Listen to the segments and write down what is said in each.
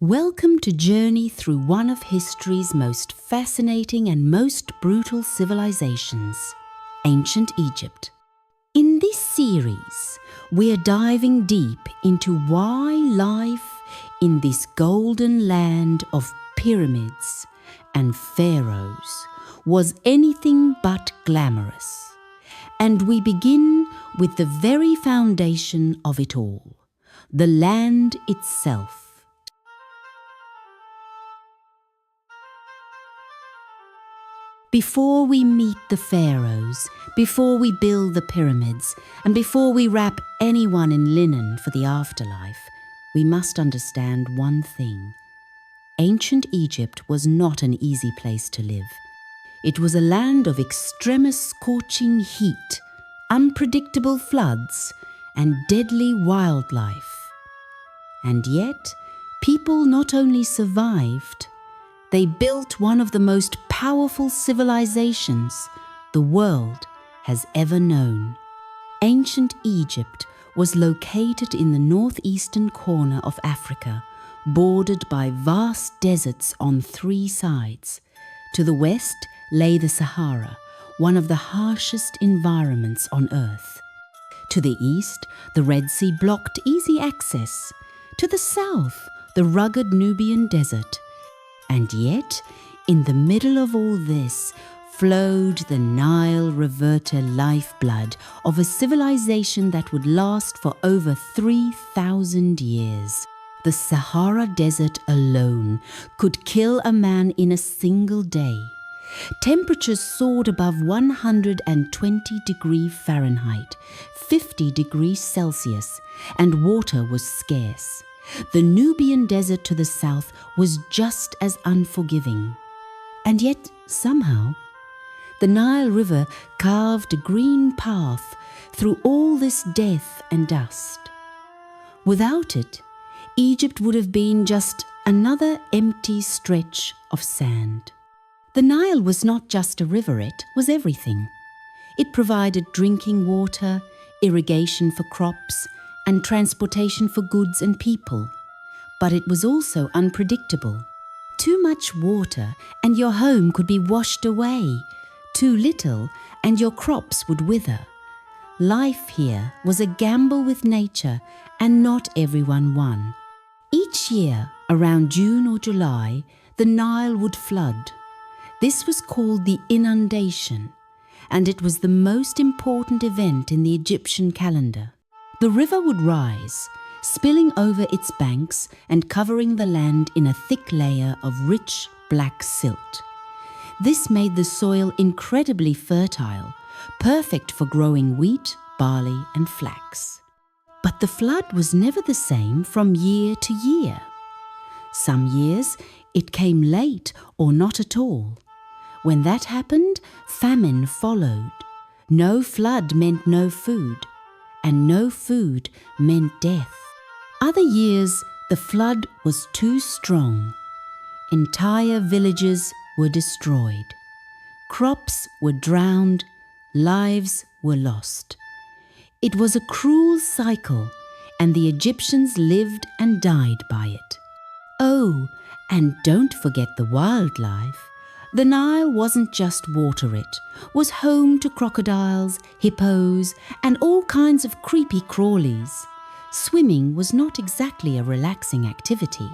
Welcome to journey through one of history's most fascinating and most brutal civilizations, ancient Egypt. In this series, we are diving deep into why life in this golden land of pyramids and pharaohs was anything but glamorous. And we begin with the very foundation of it all, the land itself. Before we meet the pharaohs, before we build the pyramids, and before we wrap anyone in linen for the afterlife, we must understand one thing. Ancient Egypt was not an easy place to live. It was a land of extremist scorching heat, unpredictable floods, and deadly wildlife. And yet, people not only survived, they built one of the most powerful civilizations the world has ever known. Ancient Egypt was located in the northeastern corner of Africa, bordered by vast deserts on three sides. To the west lay the Sahara, one of the harshest environments on earth. To the east, the Red Sea blocked easy access. To the south, the rugged Nubian desert. And yet, in the middle of all this, flowed the Nile River lifeblood of a civilization that would last for over 3,000 years. The Sahara Desert alone could kill a man in a single day. Temperatures soared above 120 degrees Fahrenheit, 50 degrees Celsius, and water was scarce. The Nubian desert to the south was just as unforgiving. And yet, somehow, the Nile River carved a green path through all this death and dust. Without it, Egypt would have been just another empty stretch of sand. The Nile was not just a river, it was everything. It provided drinking water, irrigation for crops, and transportation for goods and people. But it was also unpredictable. Too much water and your home could be washed away. Too little and your crops would wither. Life here was a gamble with nature, and not everyone won. Each year, around June or July, the Nile would flood. This was called the inundation, and it was the most important event in the Egyptian calendar. The river would rise, spilling over its banks and covering the land in a thick layer of rich black silt. This made the soil incredibly fertile, perfect for growing wheat, barley, and flax. But the flood was never the same from year to year. Some years it came late or not at all. When that happened, famine followed. No flood meant no food, and no food meant death. Other years, the flood was too strong. Entire villages were destroyed. Crops were drowned, lives were lost. It was a cruel cycle, and the Egyptians lived and died by it. Oh, and don't forget the wildlife. The Nile wasn't just water, it was home to crocodiles, hippos, and all kinds of creepy crawlies. Swimming was not exactly a relaxing activity,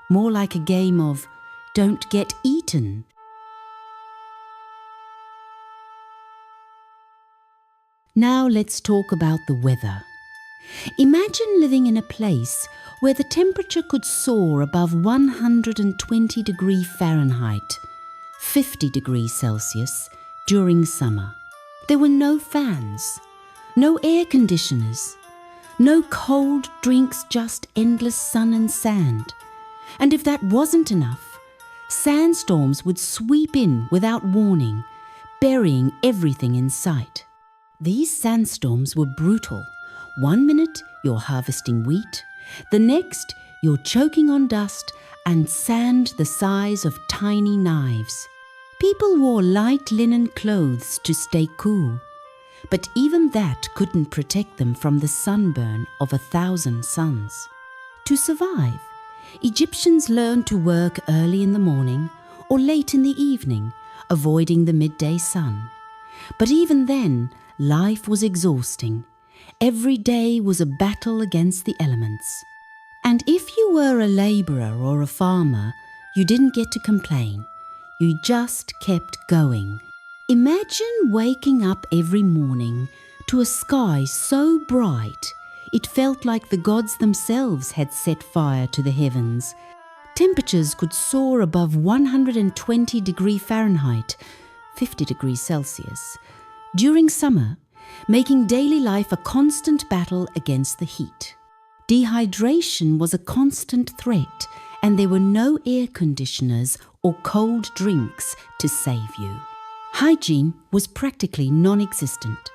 more like a game of don't get eaten. Now let's talk about the weather. Imagine living in a place where the temperature could soar above 120 degrees Fahrenheit, 50 degrees Celsius during summer. There were no fans, no air conditioners, no cold drinks, just endless sun and sand. And if that wasn't enough, sandstorms would sweep in without warning, burying everything in sight. These sandstorms were brutal. 1 minute you're harvesting wheat, the next you're choking on dust and sand the size of tiny knives. People wore light linen clothes to stay cool, but even that couldn't protect them from the sunburn of 1,000 suns. To survive, Egyptians learned to work early in the morning or late in the evening, avoiding the midday sun. But even then, life was exhausting. Every day was a battle against the elements. And if you were a laborer or a farmer, you didn't get to complain. You just kept going. Imagine waking up every morning to a sky so bright it felt like the gods themselves had set fire to the heavens. Temperatures could soar above 120 degrees Fahrenheit, 50 degrees Celsius, during summer, making daily life a constant battle against the heat. Dehydration was a constant threat, and there were no air conditioners or cold drinks to save you. Hygiene was practically non-existent.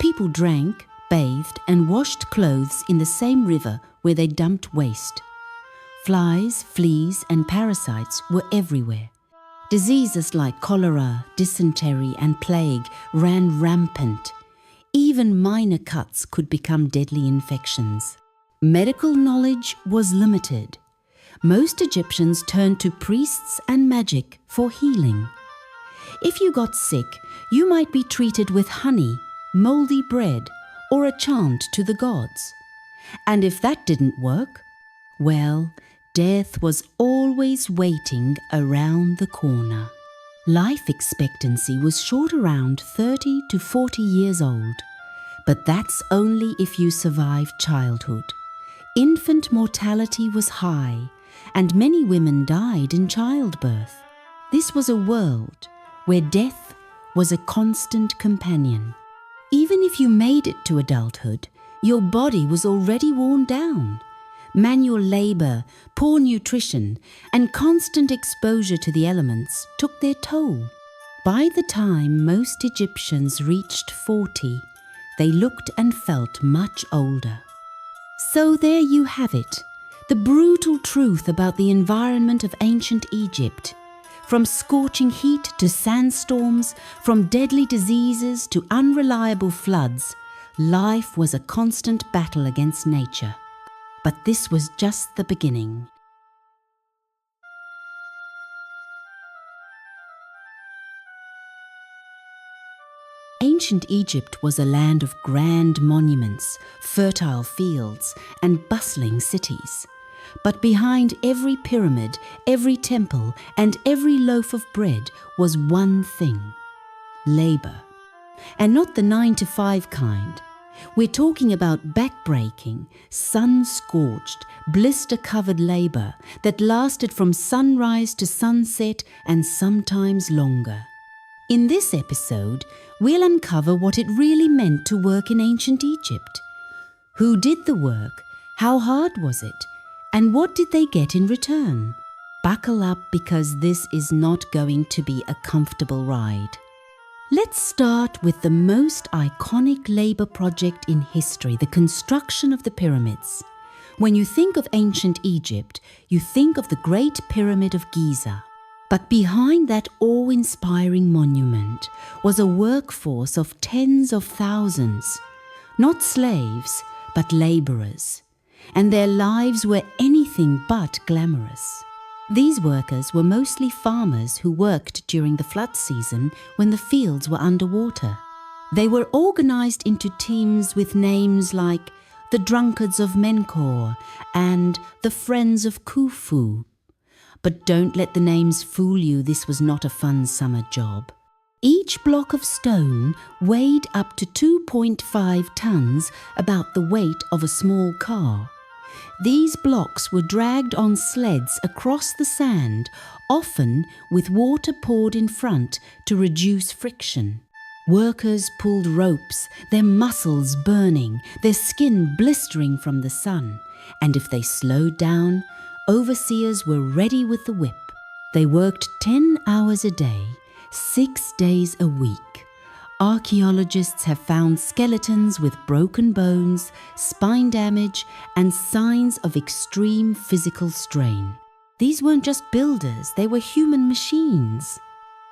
People drank, bathed, and washed clothes in the same river where they dumped waste. Flies, fleas, and parasites were everywhere. Diseases like cholera, dysentery, and plague ran rampant. Even minor cuts could become deadly infections. Medical knowledge was limited. Most Egyptians turned to priests and magic for healing. If you got sick, you might be treated with honey, moldy bread, or a chant to the gods. And if that didn't work, well, death was always waiting around the corner. Life expectancy was short, around 30 to 40 years old. But that's only if you survived childhood. Infant mortality was high, and many women died in childbirth. This was a world where death was a constant companion. Even if you made it to adulthood, your body was already worn down. Manual labor, poor nutrition, and constant exposure to the elements took their toll. By the time most Egyptians reached 40, they looked and felt much older. So there you have it, the brutal truth about the environment of ancient Egypt. From scorching heat to sandstorms, from deadly diseases to unreliable floods, life was a constant battle against nature. But this was just the beginning. Ancient Egypt was a land of grand monuments, fertile fields, and bustling cities. But behind every pyramid, every temple, and every loaf of bread was one thing: labor. And not the 9-to-5 kind. We're talking about backbreaking, sun-scorched, blister-covered labor that lasted from sunrise to sunset and sometimes longer. In this episode, we'll uncover what it really meant to work in ancient Egypt. Who did the work? How hard was it? And what did they get in return? Buckle up, because this is not going to be a comfortable ride. Let's start with the most iconic labor project in history, the construction of the pyramids. When you think of ancient Egypt, you think of the Great Pyramid of Giza. But behind that awe-inspiring monument was a workforce of tens of thousands, not slaves, but laborers. And their lives were anything but glamorous. These workers were mostly farmers who worked during the flood season when the fields were underwater. They were organized into teams with names like the Drunkards of Menkaure and the Friends of Khufu. But don't let the names fool you, this was not a fun summer job. Each block of stone weighed up to 2.5 tons, about the weight of a small car. These blocks were dragged on sleds across the sand, often with water poured in front to reduce friction. Workers pulled ropes, their muscles burning, their skin blistering from the sun, and if they slowed down, overseers were ready with the whip. They worked 10 hours a day, 6 days a week. Archaeologists have found skeletons with broken bones, spine damage, and signs of extreme physical strain. These weren't just builders, they were human machines.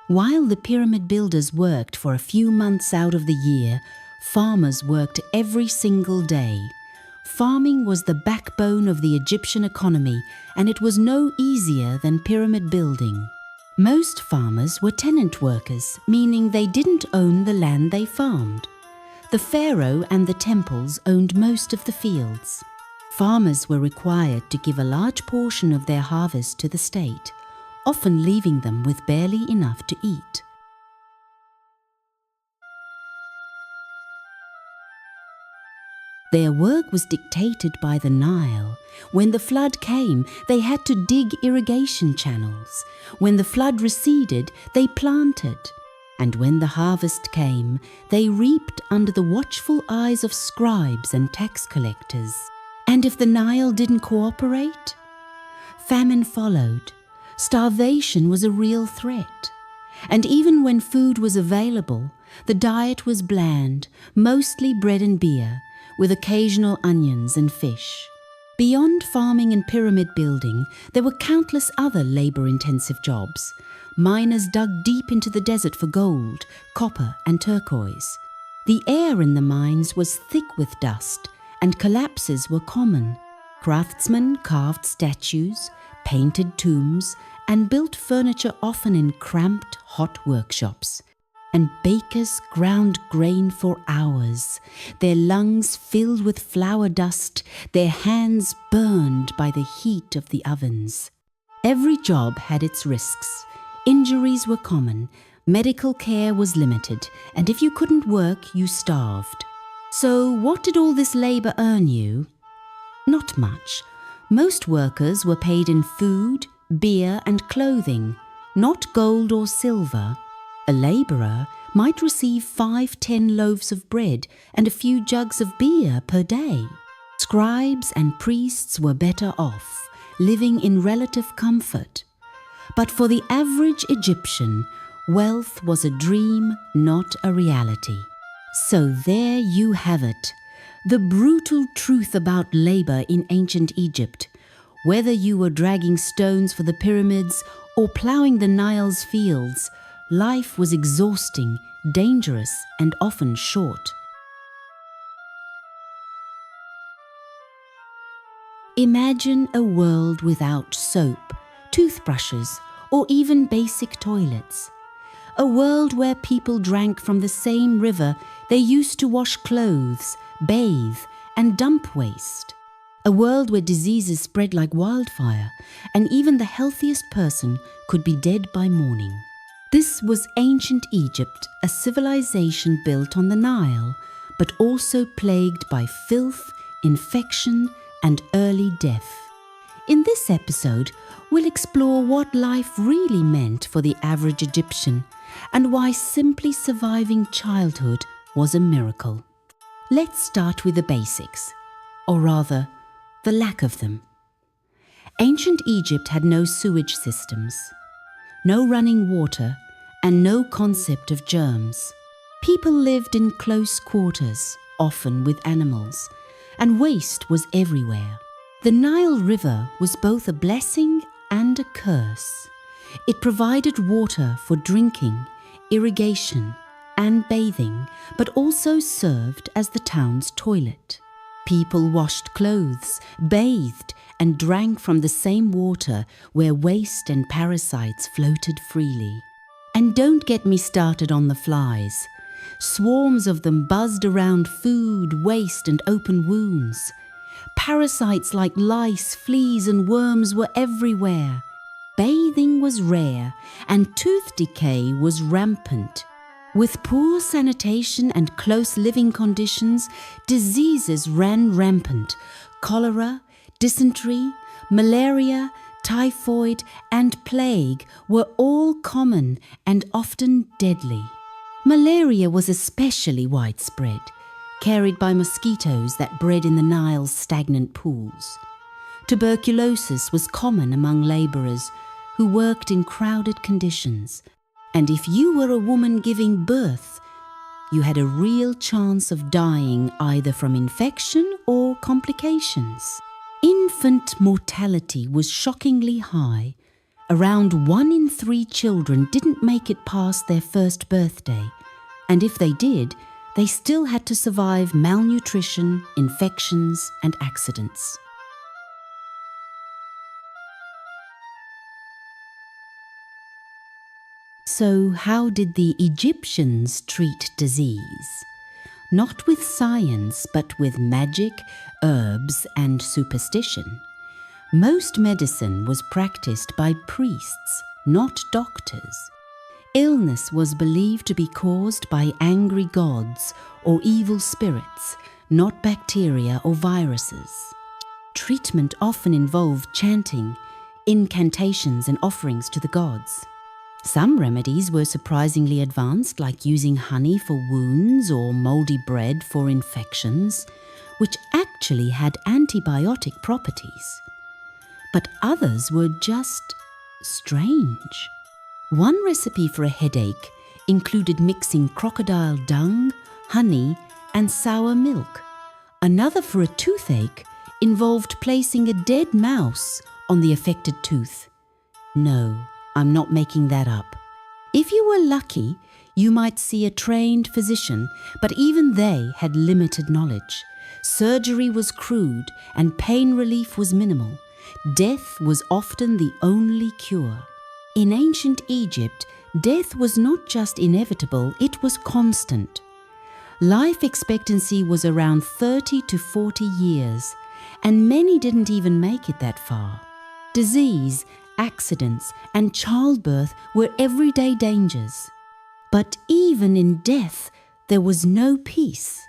While the pyramid builders worked for a few months out of the year, farmers worked every single day. Farming was the backbone of the Egyptian economy, and it was no easier than pyramid building. Most farmers were tenant workers, meaning they didn't own the land they farmed. The pharaoh and the temples owned most of the fields. Farmers were required to give a large portion of their harvest to the state, often leaving them with barely enough to eat. Their work was dictated by the Nile. When the flood came, they had to dig irrigation channels. When the flood receded, they planted. And when the harvest came, they reaped under the watchful eyes of scribes and tax collectors. And if the Nile didn't cooperate? Famine followed. Starvation was a real threat. And even when food was available, the diet was bland, mostly bread and beer, with occasional onions and fish. Beyond farming and pyramid building, there were countless other labor-intensive jobs. Miners dug deep into the desert for gold, copper, and turquoise. The air in the mines was thick with dust, and collapses were common. Craftsmen carved statues, painted tombs, and built furniture often in cramped, hot workshops. And bakers ground grain for hours, their lungs filled with flour dust, their hands burned by the heat of the ovens. Every job had its risks. Injuries were common, medical care was limited, and if you couldn't work, you starved. So what did all this labor earn you? Not much. Most workers were paid in food, beer, and clothing, not gold or silver. A laborer might receive 5-10 loaves of bread and a few jugs of beer per day. Scribes and priests were better off, living in relative comfort. But for the average Egyptian, wealth was a dream, not a reality. So there you have it, the brutal truth about labor in ancient Egypt. Whether you were dragging stones for the pyramids or ploughing the Nile's fields, life was exhausting, dangerous, and often short. Imagine a world without soap, toothbrushes, or even basic toilets. A world where people drank from the same river they used to wash clothes, bathe, and dump waste. A world where diseases spread like wildfire, and even the healthiest person could be dead by morning. This was ancient Egypt, a civilization built on the Nile, but also plagued by filth, infection, and early death. In this episode, we'll explore what life really meant for the average Egyptian and why simply surviving childhood was a miracle. Let's start with the basics, or rather, the lack of them. Ancient Egypt had no sewage systems, no running water, and no concept of germs. People lived in close quarters, often with animals, and waste was everywhere. The Nile River was both a blessing and a curse. It provided water for drinking, irrigation, and bathing, but also served as the town's toilet. People washed clothes, bathed, and drank from the same water where waste and parasites floated freely. And don't get me started on the flies. Swarms of them buzzed around food, waste, and open wounds. Parasites like lice, fleas, and worms were everywhere. Bathing was rare, and tooth decay was rampant. With poor sanitation and close living conditions, diseases ran rampant. Cholera, dysentery, malaria, typhoid, and plague were all common and often deadly. Malaria was especially widespread, carried by mosquitoes that bred in the Nile's stagnant pools. Tuberculosis was common among laborers who worked in crowded conditions, and if you were a woman giving birth, you had a real chance of dying either from infection or complications. Infant mortality was shockingly high. Around 1 in 3 children didn't make it past their first birthday, and if they did, they still had to survive malnutrition, infections, and accidents. So, how did the Egyptians treat disease? Not with science, but with magic, herbs, and superstition. Most medicine was practiced by priests, not doctors. Illness was believed to be caused by angry gods or evil spirits, not bacteria or viruses. Treatment often involved chanting, incantations, and offerings to the gods. Some remedies were surprisingly advanced, like using honey for wounds or moldy bread for infections, which actually had antibiotic properties. But others were just strange. One recipe for a headache included mixing crocodile dung, honey, and sour milk. Another for a toothache involved placing a dead mouse on the affected tooth. No, I'm not making that up. If you were lucky, you might see a trained physician, but even they had limited knowledge. Surgery was crude and pain relief was minimal. Death was often the only cure. In ancient Egypt, death was not just inevitable, it was constant. Life expectancy was around 30 to 40 years, and many didn't even make it that far. Disease, accidents, and childbirth were everyday dangers. But even in death, there was no peace.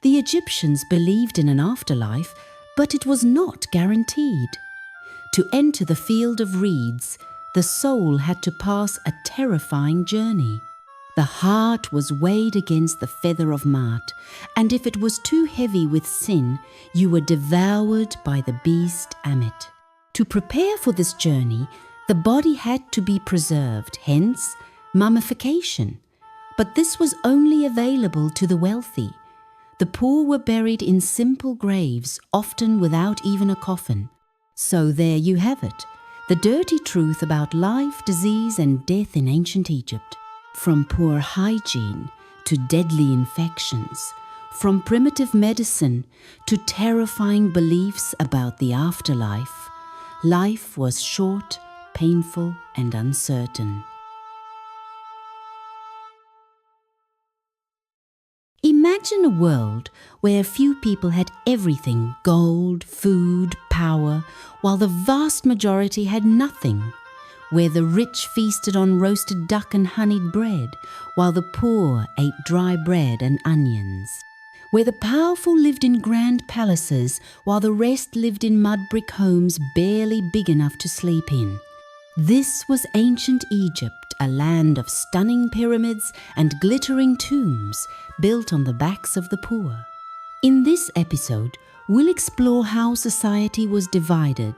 The Egyptians believed in an afterlife, but it was not guaranteed. To enter the field of reeds, the soul had to pass a terrifying journey. The heart was weighed against the feather of Ma'at, and if it was too heavy with sin, you were devoured by the beast Ammit. To prepare for this journey, the body had to be preserved, hence mummification. But this was only available to the wealthy. The poor were buried in simple graves, often without even a coffin. So there you have it, the dirty truth about life, disease, and death in ancient Egypt. From poor hygiene to deadly infections, from primitive medicine to terrifying beliefs about the afterlife, life was short, painful, and uncertain. Imagine a world where a few people had everything: gold, food, power, while the vast majority had nothing. Where the rich feasted on roasted duck and honeyed bread, while the poor ate dry bread and onions. Where the powerful lived in grand palaces, while the rest lived in mud brick homes barely big enough to sleep in. This was ancient Egypt, a land of stunning pyramids and glittering tombs built on the backs of the poor. In this episode, we'll explore how society was divided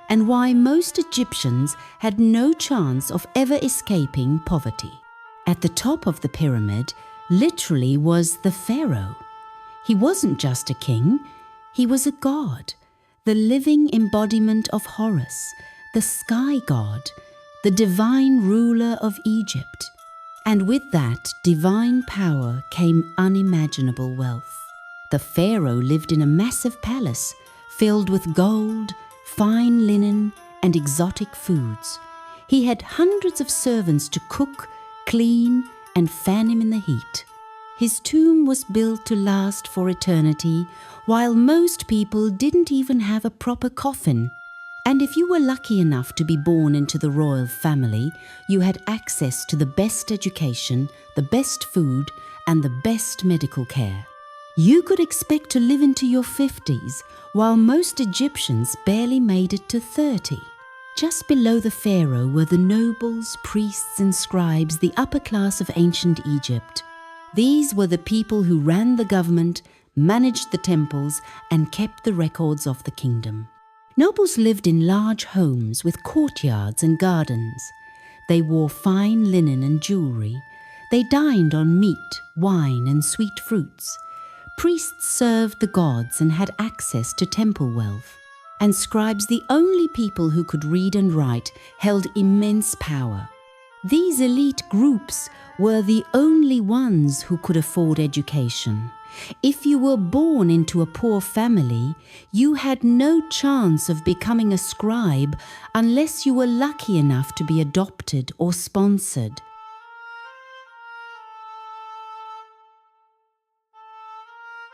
and why most Egyptians had no chance of ever escaping poverty. At the top of the pyramid literally was the pharaoh. He wasn't just a king, he was a god, the living embodiment of Horus, the sky god, the divine ruler of Egypt. And with that divine power came unimaginable wealth. The pharaoh lived in a massive palace filled with gold, fine linen, and exotic foods. He had hundreds of servants to cook, clean, and fan him in the heat. His tomb was built to last for eternity, while most people didn't even have a proper coffin. And if you were lucky enough to be born into the royal family, you had access to the best education, the best food, and the best medical care. You could expect to live into your 50s, while most Egyptians barely made it to 30. Just below the pharaoh were the nobles, priests, and scribes, the upper class of ancient Egypt. These were the people who ran the government, managed the temples, and kept the records of the kingdom. Nobles lived in large homes with courtyards and gardens. They wore fine linen and jewelry. They dined on meat, wine, and sweet fruits. Priests served the gods and had access to temple wealth. And scribes, the only people who could read and write, held immense power. These elite groups were the only ones who could afford education. If you were born into a poor family, you had no chance of becoming a scribe unless you were lucky enough to be adopted or sponsored.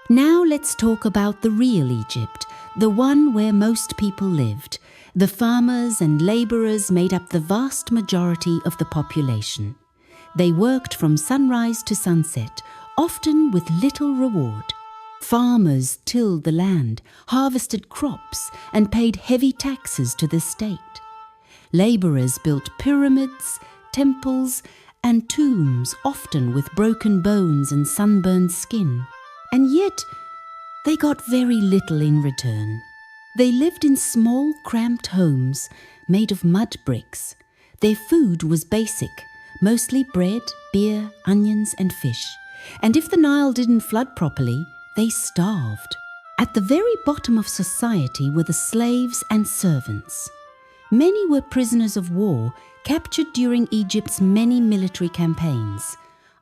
Now let's talk about the real Egypt, the one where most people lived. The farmers and labourers made up the vast majority of the population. They worked from sunrise to sunset, often with little reward. Farmers tilled the land, harvested crops, and paid heavy taxes to the state. Labourers built pyramids, temples, and tombs, often with broken bones and sunburned skin. And yet, they got very little in return. They lived in small, cramped homes made of mud bricks. Their food was basic, mostly bread, beer, onions, and fish. And if the Nile didn't flood properly, they starved. At the very bottom of society were the slaves and servants. Many were prisoners of war, captured during Egypt's many military campaigns.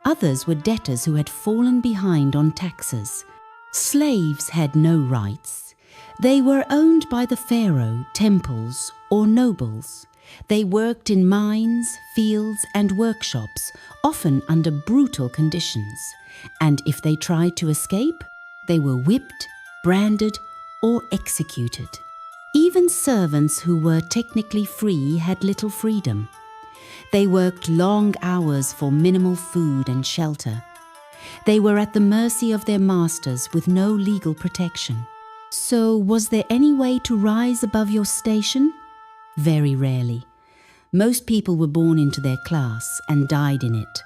Others were debtors who had fallen behind on taxes. Slaves had no rights. They were owned by the pharaoh, temples, or nobles. They worked in mines, fields, and workshops, often under brutal conditions. And if they tried to escape, they were whipped, branded, or executed. Even servants who were technically free had little freedom. They worked long hours for minimal food and shelter. They were at the mercy of their masters with no legal protection. So, was there any way to rise above your station? Very rarely. Most people were born into their class and died in it.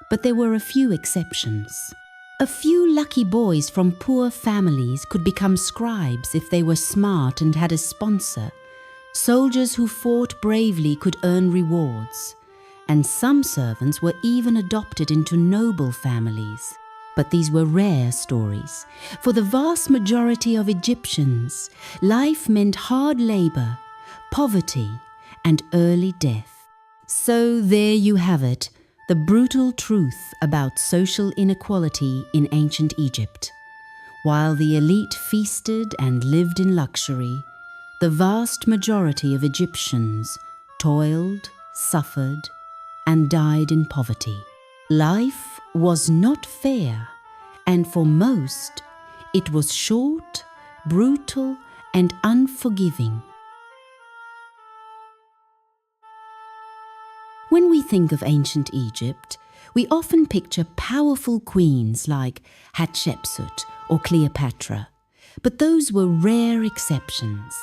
But there were a few exceptions. A few lucky boys from poor families could become scribes if they were smart and had a sponsor. Soldiers who fought bravely could earn rewards. And some servants were even adopted into noble families. But these were rare stories. For the vast majority of Egyptians, life meant hard labor, poverty, and early death. So there you have it, the brutal truth about social inequality in ancient Egypt. While the elite feasted and lived in luxury, the vast majority of Egyptians toiled, suffered, and died in poverty. Life was not fair, and for most, it was short, brutal, and unforgiving. When we think of ancient Egypt, we often picture powerful queens like Hatshepsut or Cleopatra, but those were rare exceptions.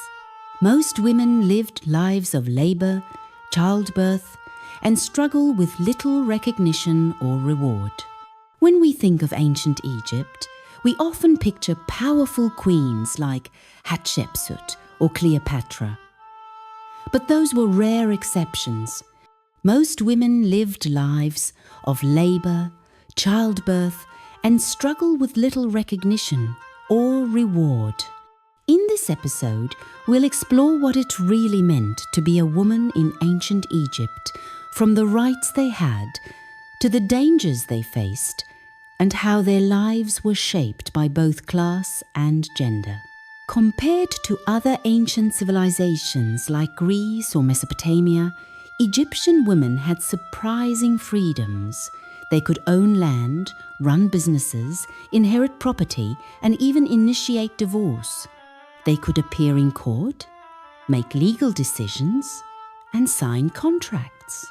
Most women lived lives of labor, childbirth, and struggle with little recognition or reward. When we think of ancient Egypt, we often picture powerful queens like Hatshepsut or Cleopatra. But those were rare exceptions. Most women lived lives of labor, childbirth, and struggle with little recognition or reward. In this episode, we'll explore what it really meant to be a woman in ancient Egypt, from the rights they had to the dangers they faced, and how their lives were shaped by both class and gender. Compared to other ancient civilizations like Greece or Mesopotamia, Egyptian women had surprising freedoms. They could own land, run businesses, inherit property, and even initiate divorce. They could appear in court, make legal decisions, and sign contracts.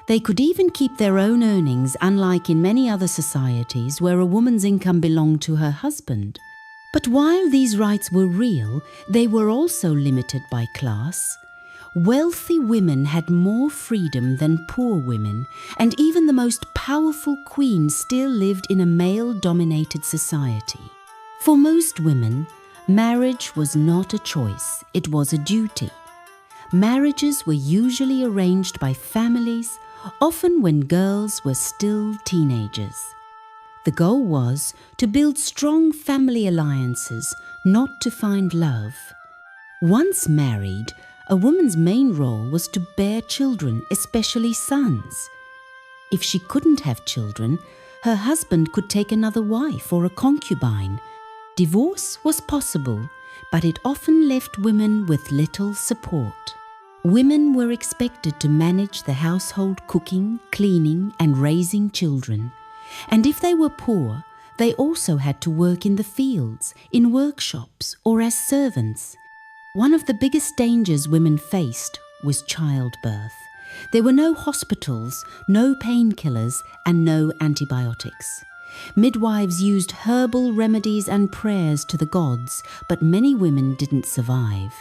They could even keep their own earnings, unlike in many other societies where a woman's income belonged to her husband. But while these rights were real, they were also limited by class. Wealthy women had more freedom than poor women, and even the most powerful queen still lived in a male-dominated society. For most women, marriage was not a choice, it was a duty. Marriages were usually arranged by families, often when girls were still teenagers. The goal was to build strong family alliances, not to find love. Once married, A woman's main role was to bear children, especially sons. If she couldn't have children, her husband could take another wife or a concubine. Divorce was possible, but it often left women with little support. Women were expected to manage the household cooking, cleaning, and raising children. And if they were poor, they also had to work in the fields, in workshops, or as servants. One of the biggest dangers women faced was childbirth. There were no hospitals, no painkillers, and no antibiotics. Midwives used herbal remedies and prayers to the gods, but many women didn't survive.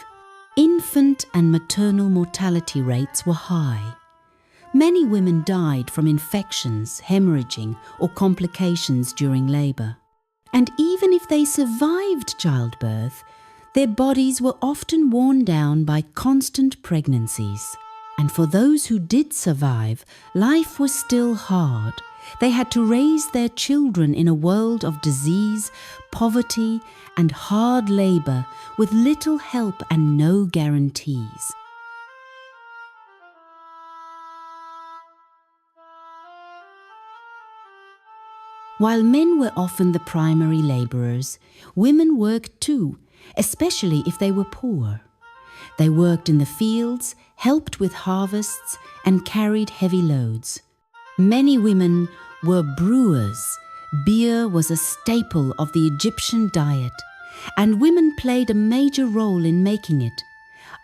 Infant and maternal mortality rates were high. Many women died from infections, hemorrhaging, or complications during labour. And even if they survived childbirth, their bodies were often worn down by constant pregnancies. And for those who did survive, life was still hard. They had to raise their children in a world of disease, poverty, and hard labour with little help and no guarantees. While men were often the primary labourers, women worked too, especially if they were poor. They worked in the fields, helped with harvests, and carried heavy loads. Many women were brewers. Beer was a staple of the Egyptian diet, and women played a major role in making it.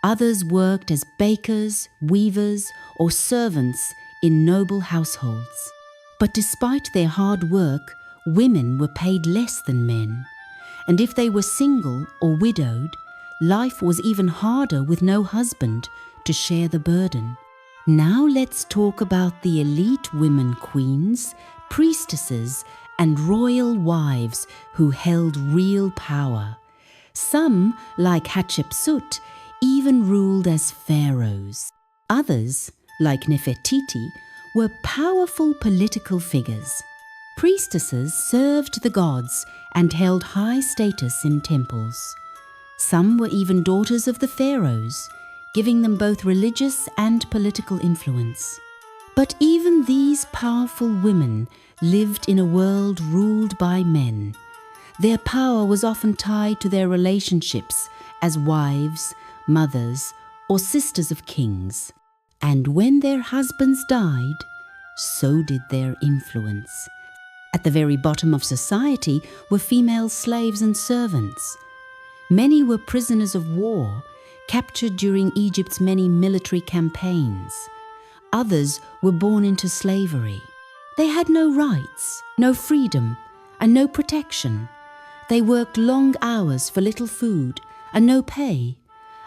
Others worked as bakers, weavers, or servants in noble households. But despite their hard work, women were paid less than men. And if they were single or widowed, life was even harder with no husband to share the burden. Now let's talk about the elite women queens, priestesses, and royal wives who held real power. Some, like Hatshepsut, even ruled as pharaohs. Others, like Nefertiti, were powerful political figures. Priestesses served the gods and held high status in temples. Some were even daughters of the pharaohs, giving them both religious and political influence. But even these powerful women lived in a world ruled by men. Their power was often tied to their relationships as wives, mothers, or sisters of kings. And when their husbands died, so did their influence. At the very bottom of society were female slaves and servants. Many were prisoners of war, captured during Egypt's many military campaigns. Others were born into slavery. They had no rights, no freedom, and no protection. They worked long hours for little food and no pay.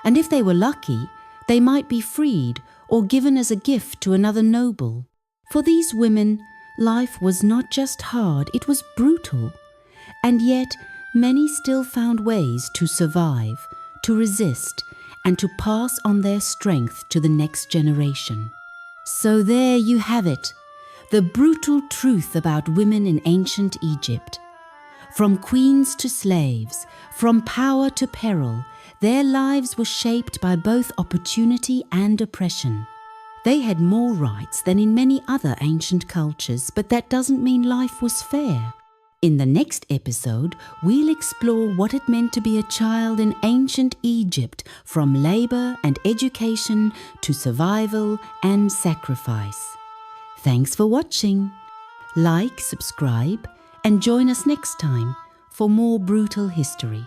And if they were lucky, they might be freed or given as a gift to another noble. For these women, life was not just hard, it was brutal. And yet, many still found ways to survive, to resist, and to pass on their strength to the next generation. So there you have it, the brutal truth about women in ancient Egypt. From queens to slaves, from power to peril, their lives were shaped by both opportunity and oppression. They had more rights than in many other ancient cultures, but that doesn't mean life was fair. In the next episode, we'll explore what it meant to be a child in ancient Egypt, from labor and education to survival and sacrifice. Thanks for watching. Like, subscribe, and join us next time for more brutal history.